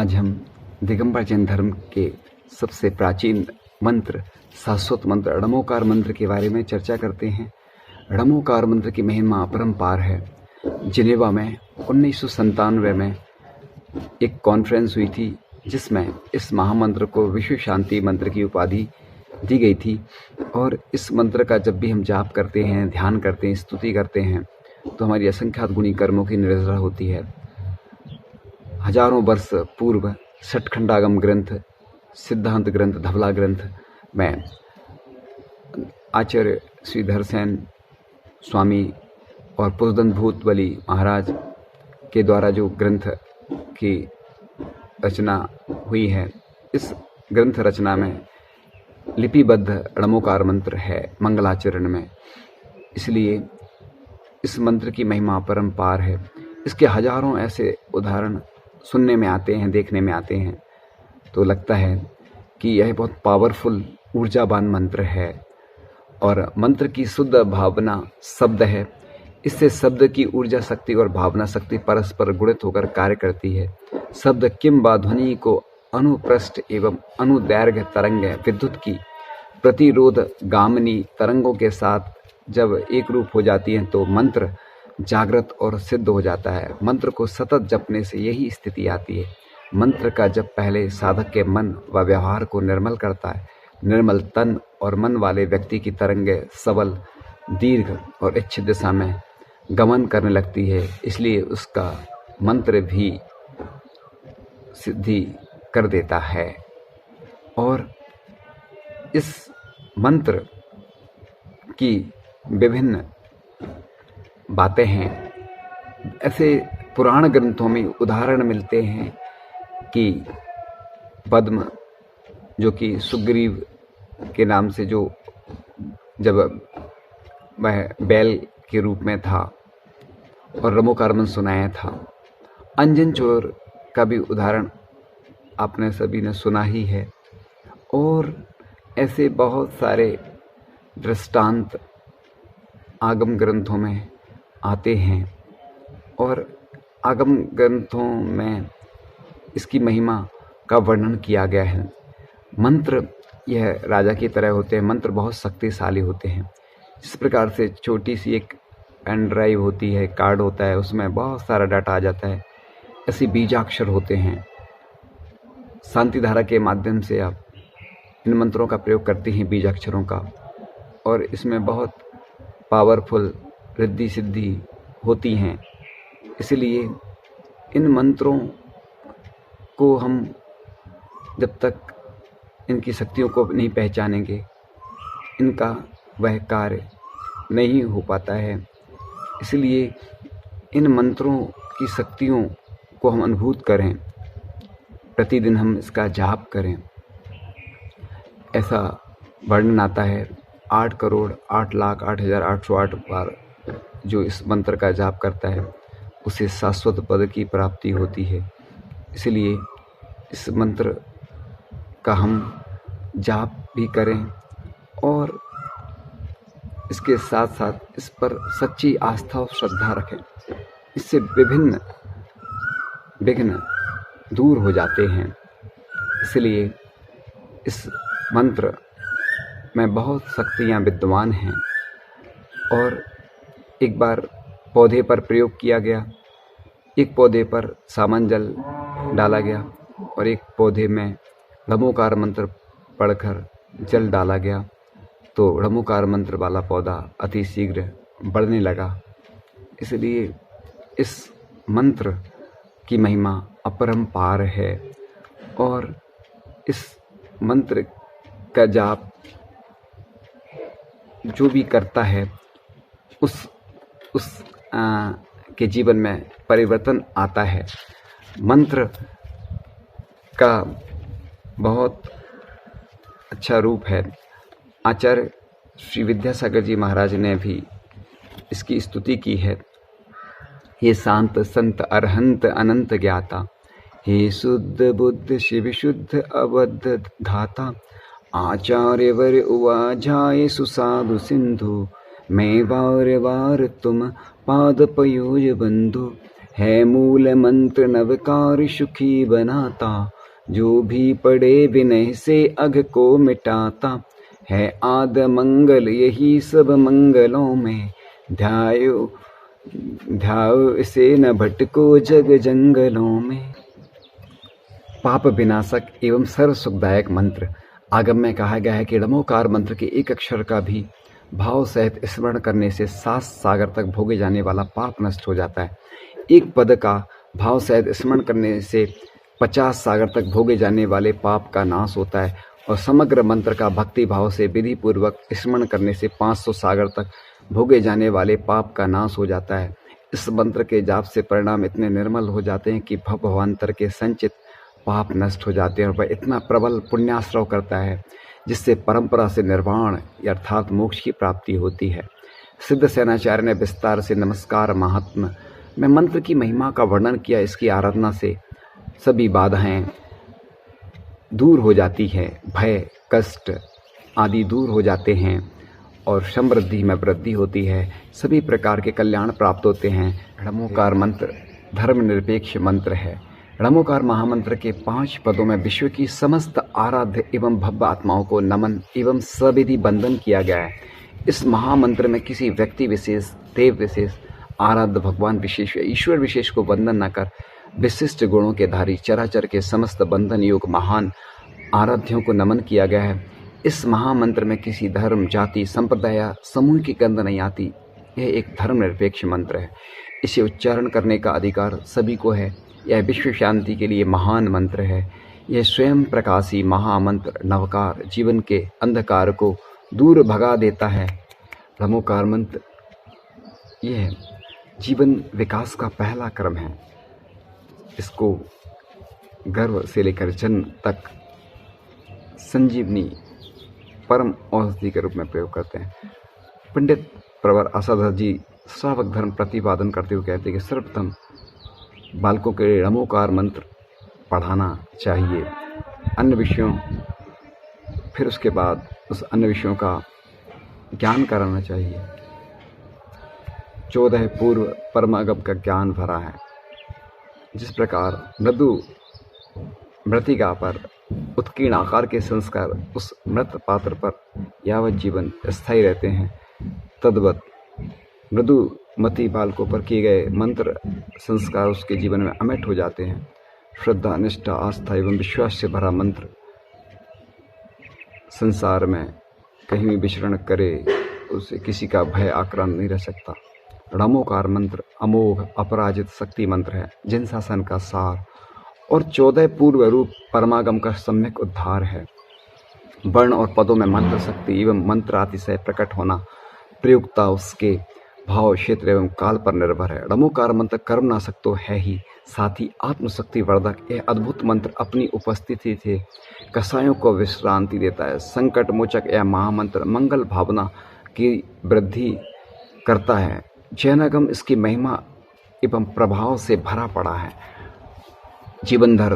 आज हम दिगंबर जैन धर्म के सबसे प्राचीन मंत्र, शाश्वत मंत्र णमोकार मंत्र के बारे में चर्चा करते हैं। णमोकार मंत्र की महिमा अपरंपार है। जिनेवा में 1997 में एक कॉन्फ्रेंस हुई थी जिसमें इस महामंत्र को विश्व शांति मंत्र की उपाधि दी गई थी। और इस मंत्र का जब भी हम जाप करते हैं, ध्यान करते हैं, स्तुति करते हैं तो हमारी असंख्यात गुणी कर्मों की निर्जरा होती है। हजारों वर्ष पूर्व षटखंडागम ग्रंथ, सिद्धांत ग्रंथ, धवला ग्रंथ में आचार्य श्रीधर सेन स्वामी और पुरुषोत्तम भूतबली महाराज के द्वारा जो ग्रंथ की रचना हुई है, इस ग्रंथ रचना में लिपिबद्ध णमोकार मंत्र है मंगलाचरण में। इसलिए इस मंत्र की महिमा परंपार है। इसके हजारों ऐसे उदाहरण सुनने में आते हैं, देखने में आते हैं, तो लगता है कि यह बहुत पावरफुल ऊर्जावान मंत्र है। और मंत्र की शुद्ध भावना शब्द है। इससे शब्द की ऊर्जा शक्ति और भावना शक्ति परस्पर गुणित होकर कार्य करती है। शब्द किंबा ध्वनि को अनुप्रस्थ एवं अनुदैर्घ्य तरंग विद्युत की प्रतिरोध गामिनी तरंगों के साथ जब एक रूप हो जाती है तो मंत्र जागृत और सिद्ध हो जाता है। मंत्र को सतत जपने से यही स्थिति आती है। मंत्र का जप पहले साधक के मन व व्यवहार को निर्मल करता है। निर्मल तन और मन वाले व्यक्ति की तरंगे सबल, दीर्घ और इच्छित दिशा में गमन करने लगती है। इसलिए उसका मंत्र भी सिद्धि कर देता है। और इस मंत्र की विभिन्न बातें हैं। ऐसे पुराण ग्रंथों में उदाहरण मिलते हैं कि पद्म, जो कि सुग्रीव के नाम से जो जब वह बैल के रूप में था और णमोकार मंत्र सुनाया था। अंजन चोर का भी उदाहरण आपने सभी ने सुना ही है। और ऐसे बहुत सारे दृष्टांत आगम ग्रंथों में आते हैं और आगम ग्रंथों में इसकी महिमा का वर्णन किया गया है। मंत्र यह राजा की तरह होते हैं। मंत्र बहुत शक्तिशाली होते हैं। जिस प्रकार से छोटी सी एक पेन ड्राइव होती है, कार्ड होता है, उसमें बहुत सारा डाटा आ जाता है, ऐसे बीजाक्षर होते हैं। शांति धारा के माध्यम से आप इन मंत्रों का प्रयोग करते हैं, बीजाक्षरों का, और इसमें बहुत पावरफुल रिद्धि सिद्धि होती हैं। इसलिए इन मंत्रों को हम जब तक इनकी शक्तियों को नहीं पहचानेंगे, इनका वह कार्य नहीं हो पाता है। इसलिए इन मंत्रों की शक्तियों को हम अनुभूत करें, प्रतिदिन हम इसका जाप करें। ऐसा वर्णन आता है 8,08,08,808 बार जो इस मंत्र का जाप करता है उसे शाश्वत पद की प्राप्ति होती है। इसलिए इस मंत्र का हम जाप भी करें और इसके साथ साथ इस पर सच्ची आस्था और श्रद्धा रखें। इससे विभिन्न विघ्न दूर हो जाते हैं। इसलिए इस मंत्र में बहुत शक्तियाँ विद्यमान हैं। और एक बार पौधे पर प्रयोग किया गया। एक पौधे पर सामान्य जल डाला गया और एक पौधे में णमोकार मंत्र पढ़कर जल डाला गया तो णमोकार मंत्र वाला पौधा अति शीघ्र बढ़ने लगा। इसलिए इस मंत्र की महिमा अपरंपार है। और इस मंत्र का जाप जो भी करता है उस के जीवन में परिवर्तन आता है। मंत्र का बहुत अच्छा रूप है। आचार्य श्री विद्यासागर जी महाराज ने भी इसकी स्तुति की है। हे शांत संत अरहंत अनंत ज्ञाता, हे शुद्ध बुद्ध शिव शुद्ध अबद्ध धाता, आचार्य वर उवाजाए सुसाधु सिंधु, मैं वार वार तुम पाद पयोज बंधु, है मूल मंत्र नवकार सुखी बनाता, जो भी पढ़े विनय से अघ को मिटाता। है आद मंगल यही सब मंगलों में, ध्यायो ध्याओ इसे न भटको जग जंगलों में। पाप विनाशक एवं सर्व सुखदायक मंत्र। आगम में कहा गया है कि णमोकार मंत्र के एक अक्षर का भी भाव सहित स्मरण करने से 7 सागर तक भोगे जाने वाला पाप नष्ट हो जाता है। एक पद का भाव सहित स्मरण करने से 50 सागर तक भोगे जाने वाले पाप का नाश होता है और समग्र मंत्र का भक्ति भाव से विधि पूर्वक स्मरण करने से 500 सागर तक भोगे जाने वाले पाप का नाश हो जाता है। इस मंत्र के जाप से परिणाम इतने निर्मल हो जाते हैं कि भवांतर के संचित पाप नष्ट हो जाते हैं और वह इतना प्रबल पुण्याश्रव करता है जिससे परंपरा से निर्वाण अर्थात मोक्ष की प्राप्ति होती है। सिद्ध सेनाचार्य ने विस्तार से नमस्कार महात्म में मंत्र की महिमा का वर्णन किया। इसकी आराधना से सभी बाधाएं दूर हो जाती है, भय कष्ट आदि दूर हो जाते हैं और समृद्धि में वृद्धि होती है, सभी प्रकार के कल्याण प्राप्त होते हैं। णमोकार मंत्र धर्मनिरपेक्ष मंत्र है। णमोकार महामंत्र के 5 पदों में विश्व की समस्त आराध्य एवं भव्य आत्माओं को नमन एवं सविधि बंधन किया गया है। इस महामंत्र में किसी व्यक्ति विशेष, देव विशेष, आराध्य भगवान विशेष या ईश्वर विशेष को वंदन न कर विशिष्ट गुणों के धारी चराचर के समस्त बंधन योग महान आराध्यों को नमन किया गया है। इस महामंत्र में किसी धर्म, जाति, संप्रदाय या समूह की गंध नहीं आती। यह एक धर्मनिरपेक्ष मंत्र है। इसे उच्चारण करने का अधिकार सभी को है। यह विश्व शांति के लिए महान मंत्र है। यह स्वयं प्रकाशी महामंत्र नवकार जीवन के अंधकार को दूर भगा देता है। णमोकार मंत्र यह जीवन विकास का पहला क्रम है। इसको गर्भ से लेकर जन्म तक संजीवनी परम औषधि के रूप में प्रयोग करते हैं। पंडित प्रवर असाधर जी श्रावक धर्म प्रतिपादन करते हुए कहते हैं कि सर्वप्रथम बालकों के णमोकार मंत्र पढ़ाना चाहिए, अन्य विषयों फिर उसके बाद उस अन्य विषयों का ज्ञान कराना चाहिए। 14 पूर्व परमागम का ज्ञान भरा है। जिस प्रकार मृदु मृतिका पर उत्कीर्ण आकार के संस्कार उस मृत पात्र पर यावत जीवन स्थायी रहते हैं, तद्वत मृदु मति बालकों पर किए गए मंत्र संस्कार उसके जीवन में अमिट हो जाते हैं। श्रद्धा, निष्ठा, आस्था एवं विश्वास से भरा मंत्र संसार में कहीं भी विचरण करे उसे किसी का भय आक्रांत नहीं रह सकता। णमोकार मंत्र अमोघ अपराजित शक्ति मंत्र है, जिन शासन का सार और 14 पूर्व रूप परमागम का सम्यक उद्धार है। वर्ण और पदों में मंत्र शक्ति एवं मंत्रातिशय प्रकट होना प्रयुक्ता उसके भाव, क्षेत्र एवं काल पर निर्भर है। णमोकार मंत्र कर्मनाशक तो है ही, साथ ही आत्मशक्ति वर्धक। यह अद्भुत मंत्र अपनी उपस्थिति से कसायों को विश्रांति देता है। संकट मोचक यह महामंत्र मंगल भावना की वृद्धि करता है। जैनागम इसकी महिमा एवं प्रभाव से भरा पड़ा है। जीवनभर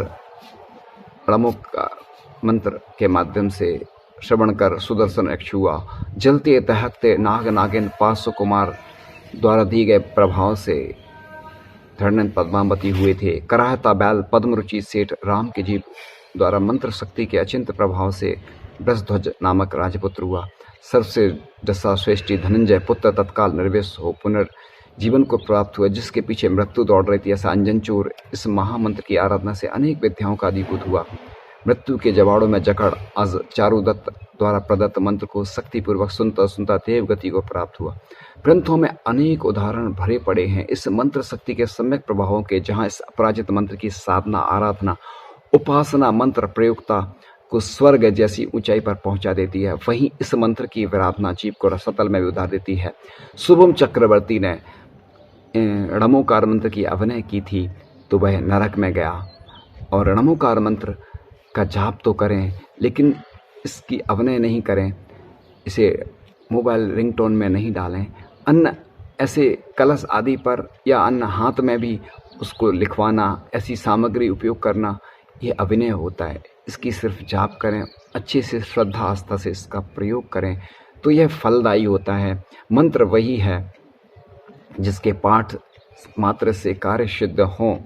णमोकार मंत्र के माध्यम से श्रवण कर सुदर्शन यक्षुआ, जलते दहकते नाग नागिन, पार्श्व कुमार द्वारा दिए गए प्रभाव से धरणन पद्मावती हुए थे। कराहता बैल पद्मरुचि सेठ राम के जीव द्वारा मंत्र शक्ति के अचिंत प्रभाव से वृषध्वज नामक राजपुत्र हुआ। सर्वसे दशा श्रेष्ठी धनंजय पुत्र तत्काल निर्वेश हो पुनर्जीवन को प्राप्त हुआ। जिसके पीछे मृत्यु दौड़ रही थी, ऐसा अंजनचूर इस महामंत्र की आराधना से अनेक विद्याओं का अधिभूत हुआ। मृत्यु के जवाड़ों में जकड़ आज चारुदत्त द्वारा प्रदत्त मंत्र को शक्तिपूर्वक सुनता सुनता देव गति को प्राप्त हुआ। ग्रंथों में अनेक उदाहरण भरे पड़े हैं इस मंत्र शक्ति के सम्यक प्रभावों के, जहां इस अपराजित मंत्र की साधना, आराधना, उपासना मंत्र प्रयोक्ता को स्वर्ग जैसी ऊंचाई पर पहुंचा देती है, वहीं इस मंत्र की विराधना जीव को रसतल में भी उतार देती है। शुभम चक्रवर्ती ने णमोकार मंत्र की अभिनय की थी तो वह नरक में गया। और णमोकार मंत्र का जाप तो करें लेकिन इसकी अभिनय नहीं करें, इसे मोबाइल रिंगटोन में नहीं डालें, अन्य ऐसे कलश आदि पर या अन्य हाथ में भी उसको लिखवाना, ऐसी सामग्री उपयोग करना, यह अभिनय होता है। इसकी सिर्फ जाप करें, अच्छे से श्रद्धा आस्था से इसका प्रयोग करें तो यह फलदायी होता है। मंत्र वही है जिसके पाठ मात्र से कार्य सिद्ध हों।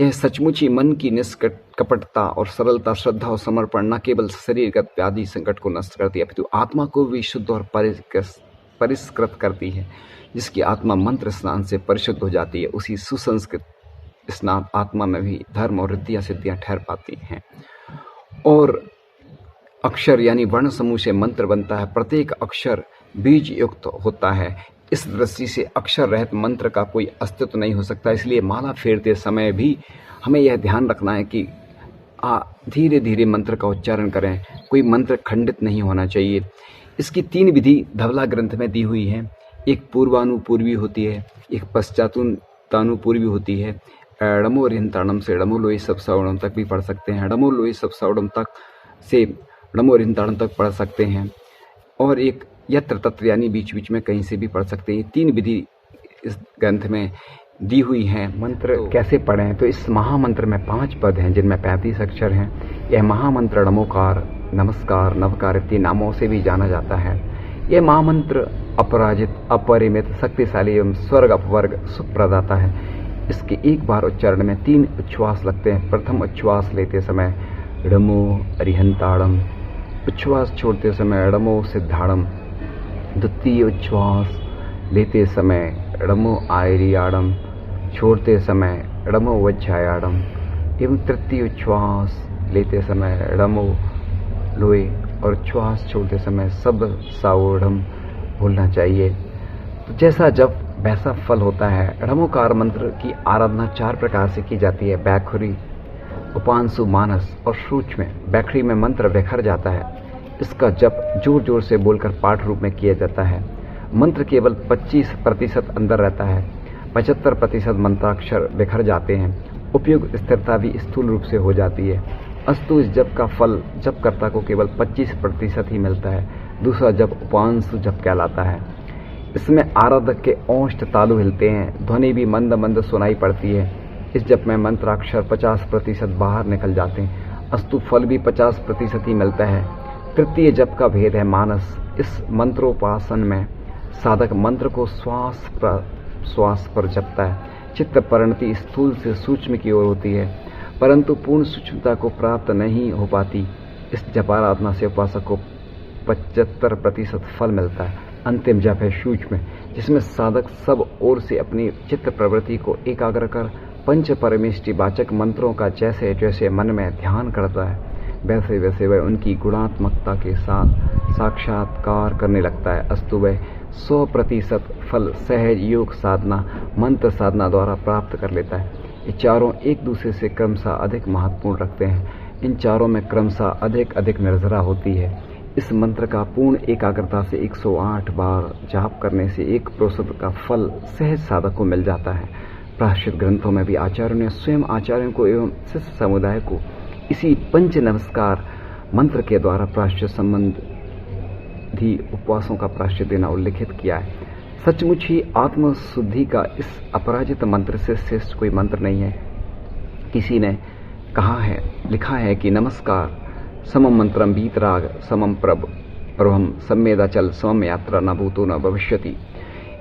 यह सचमुच ही मन की निष्कपटता और सरलता, श्रद्धा और समर्पण न केवल शरीरगत व्याधि संकट को नष्ट करती है, अपितु आत्मा को भी शुद्ध और परिष्कृत करती है। जिसकी आत्मा मंत्र स्नान से परिशुद्ध हो जाती है, उसी सुसंस्कृत स्नान आत्मा में भी धर्म और रिद्धियां सिद्धियां ठहर पाती हैं। और अक्षर यानी वर्ण समूह से मंत्र बनता है। प्रत्येक अक्षर बीज युक्त होता है। इस दृष्टि से अक्षर रहित मंत्र का कोई अस्तित्व नहीं हो सकता। इसलिए माला फेरते समय भी हमें यह ध्यान रखना है कि धीरे धीरे मंत्र का उच्चारण करें। कोई मंत्र खंडित नहीं होना चाहिए। इसकी 3 विधि धवला ग्रंथ में दी हुई है। एक पूर्वानुपूर्वी होती है, एक पश्चातानुपूर्वी होती है। ड़मो रिहंताड़म से ड़मो लोई सब सवड़म तक भी पढ़ सकते हैं। ड़मो लोई सब सवड़म तक से ड़मो रिहंताड़म तक पढ़ सकते हैं। और एक यत्र तत्र यानी बीच बीच में कहीं से भी पढ़ सकते हैं। 3 विधि इस ग्रंथ में दी हुई हैं। मंत्र कैसे पढ़ें? तो इस महामंत्र में 5 पद हैं जिनमें 35 अक्षर हैं। यह महामंत्र ड़मोकार, नमस्कार, नवकार इत्यादि नामों से भी जाना जाता है। यह महामंत्र अपराजित, अपरिमित, शक्तिशाली एवं स्वर्ग अपवर्ग सुख प्रदाता है। इसके एक बार उच्चारण में 3 उच्छ्वास लगते हैं। प्रथम उच्छ्वास लेते समय ड़मो अरिहंताड़म, उच्छ्वास छोड़ते समय ड़मो सिद्धाड़म, द्वितीय उच्छ्वास लेते समय ड़मो आयरियाड़म, छोड़ते समय ड़मो वज्जायाड़म, एवं तृतीय उच्छ्वास लेते समय ड़मो लोए और उच्छ्वास छोड़ते समय सब सावोढ़म बोलना चाहिए। तो जैसा जब वैसा फल होता है। ड़मोकार मंत्र की आराधना 4 प्रकार से की जाती है। बैखुरी, उपांशु, मानस और सूक्ष्म। बैखुरी में मंत्र बिखर जाता है। इसका जप जोर जोर से बोलकर पाठ रूप में किया जाता है। मंत्र केवल 25% अंदर रहता है। 75% मंत्राक्षर बिखर जाते हैं। उपयुक्त स्थिरता भी स्थूल रूप से हो जाती है। अस्तु इस जप का फल जपकर्ता को केवल 25% ही मिलता है। दूसरा जप उपांशु जप कहलाता है। इसमें आराधक के ओष्ठ तालु हिलते हैं। ध्वनि भी मंद मंद सुनाई पड़ती है। इस जप में मंत्राक्षर 50% बाहर निकल जाते हैं। अस्तु फल भी 50% ही मिलता है। तृतीय जप का भेद है मानस। इस मंत्रोपासन में साधक मंत्र को श्वास पर जपता है। चित्त परिणति स्थूल से सूक्ष्म की ओर होती है, परंतु पूर्ण सूक्ष्मता को प्राप्त नहीं हो पाती। इस जपाराधना से उपासक को 75% फल मिलता है। अंतिम जप है सूक्ष्म, जिसमें साधक सब ओर से अपनी चित्त प्रवृत्ति को एकाग्र कर पंच परमेष्टि वाचक मंत्रों का जैसे जैसे मन में ध्यान करता है, वैसे वैसे वह उनकी गुणात्मकता के साथ साक्षात्कार करने लगता है। अस्तु वह 100% फल सहज योग साधना, मंत्र साधना द्वारा प्राप्त कर लेता है। ये चारों एक दूसरे से क्रमशः अधिक महत्वपूर्ण रखते हैं। इन चारों में क्रमशः अधिक निर्जरा होती है। इस मंत्र का पूर्ण एकाग्रता से 108 बार जाप करने से 1% का फल सहज साधक को मिल जाता है। प्रायश्चित ग्रंथों में भी आचार्यों ने स्वयं आचार्यों को एवं शिष्य समुदाय को इसी पंच नमस्कार मंत्र के द्वारा प्रायश्चित संबंधी उपवासों का प्रायश्चित देना उल्लिखित किया है। सचमुच ही आत्मशुद्धि का इस अपराजित मंत्र से श्रेष्ठ कोई मंत्र नहीं है। किसी ने लिखा है कि नमस्कार समम मंत्रम वीतराग समम प्रभम सम्मेदाचल समम यात्रा न भूतो न भविष्यति।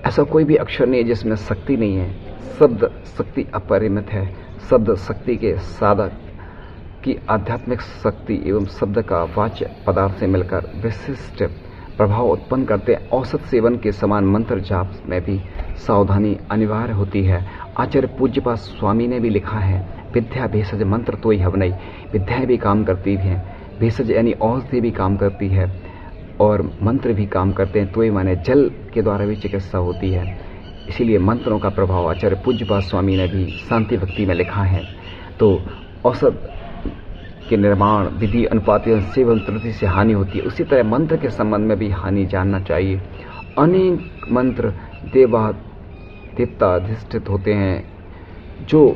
ऐसा कोई भी अक्षर नहीं है जिसमें शक्ति नहीं है। शब्द शक्ति अपरिमित है। शब्द शक्ति के साधक की आध्यात्मिक शक्ति एवं शब्द का वाच्य पदार्थ से मिलकर विशिष्ट प्रभाव उत्पन्न करते। औसत सेवन के समान मंत्र जाप में भी सावधानी अनिवार्य होती है। आचार्य पूज्यपाद स्वामी ने भी लिखा है, विद्या भेषज मंत्र तो ही हवनई। विद्याएं भी काम करती हैं, भेषज यानी औषधि भी काम करती है और मंत्र भी काम करते हैं। तो ये माने जल के द्वारा भी चिकित्सा होती है। इसीलिए मंत्रों का प्रभाव आचार्य पूज्यपाद स्वामी ने भी शांति भक्ति में लिखा है। तो औषध के निर्माण विधि अनुपाति सेवन त्रुटि से हानि होती है। उसी तरह मंत्र के संबंध में भी हानि जानना चाहिए। अनेक मंत्र देवताधिष्ठित होते हैं जो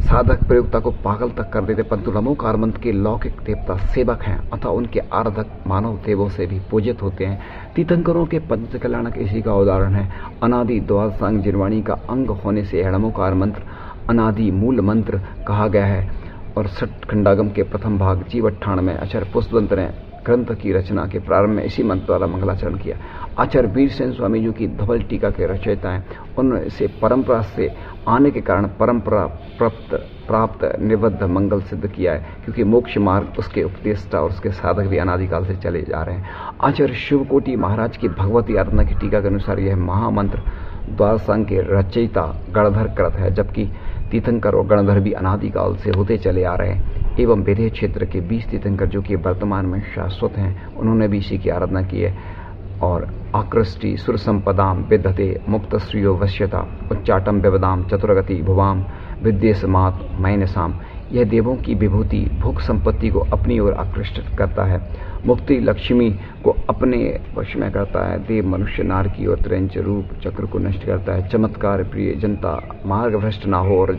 साधक प्रयोक्ता को पागल तक कर देते, परंतु नमोकार मंत्र के लौकिक देवता सेवक हैं अथवा उनके आराधक मानव देवों से भी पूजित होते हैं। तीर्थंकरों के पंच कल्याणक इसी का उदाहरण है। अनादि द्वादशांग जिनवाणी का अंग होने से नमोकार मंत्र अनादि मूल मंत्र कहा गया है और 6 खंडागम के प्रथम भाग जीव 98 में आचार्य पुष्पवंत ने ग्रंथ की रचना के प्रारंभ में इसी मंत्र द्वारा मंगलाचरण किया। आचार्य वीरसेन स्वामी जी की धवल टीका के रचयिता हैं। उन्होंने इसे परंपरा से आने के कारण परंपरा प्राप्त निबद्ध मंगल सिद्ध किया है, क्योंकि मोक्ष मार्ग उसके उपदेष्टा और उसके साधक भी अनादिकाल से चले जा रहे हैं। आचार्य शिवकोटि महाराज की भगवती आराधना की टीका के अनुसार यह महामंत्र द्वादशांग के रचयिता गणधर कृत है, जबकि तीर्थंकर और गणधर भी अनादिकाल से होते चले आ रहे हैं। एवं विदेह क्षेत्र के 20 तीर्थंकर जो कि वर्तमान में शाश्वत हैं, उन्होंने भी इसी की आराधना की है। और आकृष्टि सुर संपदाम विदधते मुक्त श्रियो वश्यता उच्चाटम विवदाम चतुर्गति भुवाम विद्येशमात मैनसाम। यह देवों की विभूति भोग संपत्ति को अपनी ओर आकृष्ट करता है, मुक्ति लक्ष्मी को अपने वश में करता है, देव मनुष्य नार की ओर त्रिंच रूप चक्र को नष्ट करता है, चमत्कार प्रिय जनता मार्ग भ्रष्ट ना हो और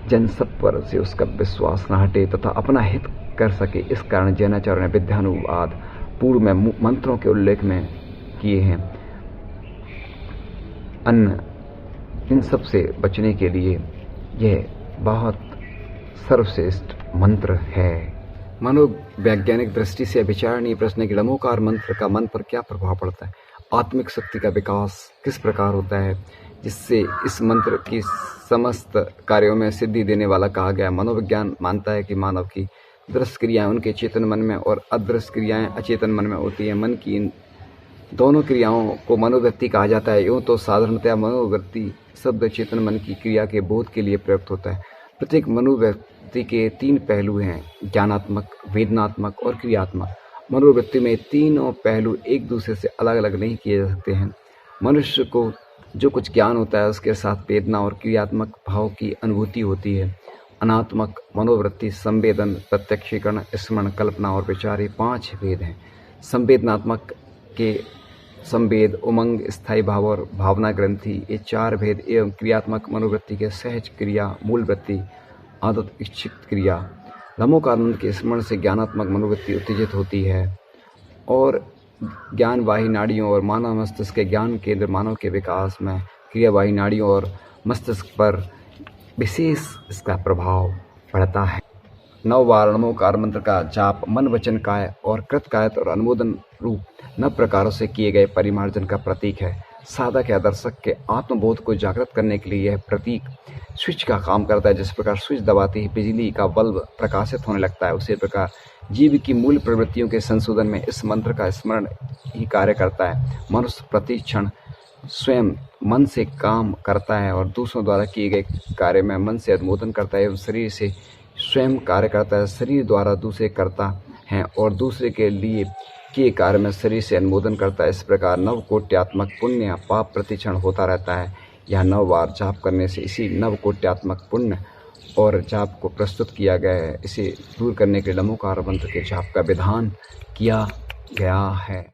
जन सब पर से उसका विश्वास न हटे तथा अपना हित कर सके। इस कारण जैनाचार्य ने विद्यानुवाद पूर्व में मंत्रों के उल्लेख में किए हैं। इन सब से बचने के लिए यह बहुत सर्वश्रेष्ठ मंत्र है। मनोवैज्ञानिक दृष्टि से विचारणीय प्रश्न है कि लमोकार मंत्र का मन पर क्या प्रभाव पड़ता है, आत्मिक शक्ति का विकास किस प्रकार होता है, जिससे इस मंत्र की समस्त कार्यों में सिद्धि देने वाला कहा गया। मनोविज्ञान मानता है कि मानव की दृश्य क्रियाएं उनके चेतन मन में और अदृश्य क्रियाएं अचेतन मन में होती हैं। मन की इन दोनों क्रियाओं को मनोवृत्ति कहा जाता है। यूँ तो साधारणतया मनोवृत्ति शब्द चेतन मन की क्रिया के बोध के लिए प्रयुक्त होता है। प्रत्येक मनोवृत्ति के 3 पहलू हैं, ज्ञानात्मक, वेदनात्मक और क्रियात्मक। मनोवृत्ति में तीनों पहलू एक दूसरे से अलग अलग नहीं किए जा सकते हैं। मनुष्य को जो कुछ ज्ञान होता है उसके साथ वेदना और क्रियात्मक भाव की अनुभूति होती है। अनात्मक मनोवृत्ति संवेदन, प्रत्यक्षीकरण, स्मरण, कल्पना और विचार, ये 5 भेद हैं। संवेदनात्मक के संवेद, उमंग, स्थायी भाव और भावना ग्रंथि, ये 4 भेद एवं क्रियात्मक मनोवृत्ति के सहज क्रिया, मूल वृत्ति, आदत, इच्छित क्रिया। लमोकानंद के स्मरण से ज्ञानात्मक मनोवृत्ति उत्तेजित होती है और ज्ञानवाही नाड़ियों और मानव मस्तिष्क के ज्ञान केंद्र मानव के विकास में क्रियावाही नाड़ियों और मस्तिष्क पर विशेष इसका प्रभाव पड़ता है। 9 बार नमोकार मंत्र का जाप मन, वचन, काय और कृतकायत और अनुमोदन रूप 9 प्रकारों से किए गए परिमार्जन का प्रतीक है। साधक या दर्शक के आत्मबोध को जागृत करने के लिए यह प्रतीक स्विच का काम करता है। जिस प्रकार स्विच दबाते ही बिजली का बल्ब प्रकाशित होने लगता है, उसी प्रकार जीव की मूल प्रवृत्तियों के संशोधन में इस मंत्र का स्मरण ही कार्य करता है। मनुष्य प्रति क्षण स्वयं मन से काम करता है और दूसरों द्वारा किए गए कार्य में मन से अनुमोदन करता है एवं शरीर से स्वयं कार्य करता है। शरीर द्वारा दूसरे करता है और दूसरे के लिए किए कार्य में शरीर से अनुमोदन करता है। इस प्रकार नवकोट्यात्मक पुण्य या पाप प्रतिक्षण होता रहता है। यह 9 बार जाप करने से इसी नवकोट्यात्मक पुण्य और जाप को प्रस्तुत किया गया है। इसे दूर करने के लिए लमोकार मंत्र के जाप का विधान किया गया है।